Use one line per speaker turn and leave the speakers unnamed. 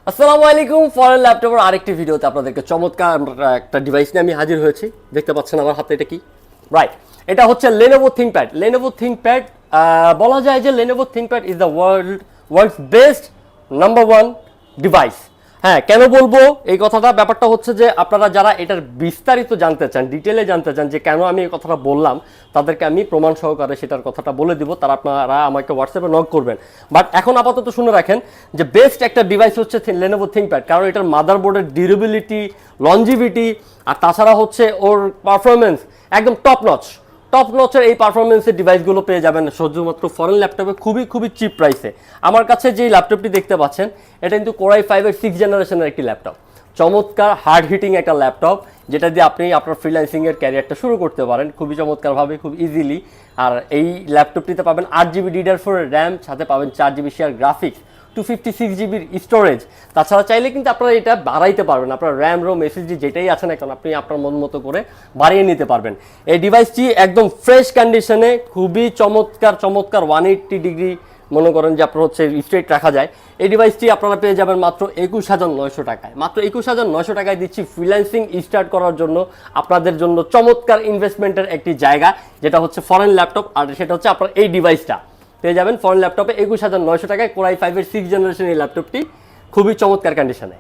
আসসালামু আলাইকুম। ফরেন ল্যাপটপের আরেকটি ভিডিওতে আপনাদেরকে চমৎকার একটা ডিভাইস নিয়ে আমি হাজির হয়েছি। দেখতে পাচ্ছেন আমার হাতে এটা কি? রাইট, এটা হচ্ছে Lenovo ThinkPad। Lenovo ThinkPad বলা যায় যে Lenovo ThinkPad is the world's best number one device. হ্যাঁ, কেন বলবো এই কথাটা? ব্যাপারটা হচ্ছে যে আপনারা যারা এটার বিস্তারিত জানতে চান, ডিটেলে জানতে চান যে কেন আমি এই কথাটা বললাম, তাদেরকে আমি প্রমাণ সহকারে সেটার কথাটা বলে দিব। তারা আপনারা আমাকে হোয়াটসঅ্যাপে নক করবেন। বাট এখন আপাতত শুনে রাখেন যে বেস্ট একটা ডিভাইস হচ্ছে Lenovo ThinkPad, কারণ এটার মাদারবোর্ডের ডিউরেবিলিটি, লঞ্জিভিটি আর তাছাড়া হচ্ছে ওর পারফরমেন্স একদম টপ নচের এই পারফরমেন্সের ডিভাইসগুলো পেয়ে যাবেন শুধুমাত্র ফরেন ল্যাপটপে খুবই চিপ প্রাইসে। আমার কাছে যে ল্যাপটপটি দেখতে পাচ্ছেন এটা কিন্তু Core i5-এর 6th জেনারেশনের একটি ল্যাপটপ। চমৎকার হার্ড হিটিং একটা ল্যাপটপ, যেটা দিয়ে আপনি আপনার ফ্রিল্যান্সিংয়ের ক্যারিয়ারটা শুরু করতে পারেন খুবই চমৎকারভাবে, খুব ইজিলি। আর এই ল্যাপটপটিতে পাবেন 8GB DDR4 র্যাম, সাথে পাবেন 4GB share graphics, 256GB storage. তাছাড়া চাইলে কিন্তু আপনারা এটা বাড়াইতে পারবেন, আপনার র্যাম রোম এসএসডি যেটাই আছে না কেন আপনি আপনার মন মতো করে বাড়িয়ে নিতে পারবেন। এই ডিভাইসটি একদম ফ্রেশ কন্ডিশনে, খুবই চমৎকার 180 ডিগ্রি মনে করেন যে আপনার হচ্ছে স্ট্রেট রাখা যায়। এই ডিভাইসটি আপনারা পেয়ে যাবেন মাত্র 21,900 টাকায়। মাত্র 21,900 টাকায় দিচ্ছি ফ্রিল্যান্সিং স্টার্ট করার জন্য আপনাদের জন্য চমৎকার ইনভেস্টমেন্টের একটি জায়গা, যেটা হচ্ছে ফরেন ল্যাপটপ। আর সেটা হচ্ছে আপনার এই ডিভাইসটা পেয়ে যাবেন ফরেন ল্যাপটপে 21,900 টাকায় Core i5-এর 6th জেনারেশন এই ল্যাপটপটি খুবই চমৎকার কন্ডিশনে।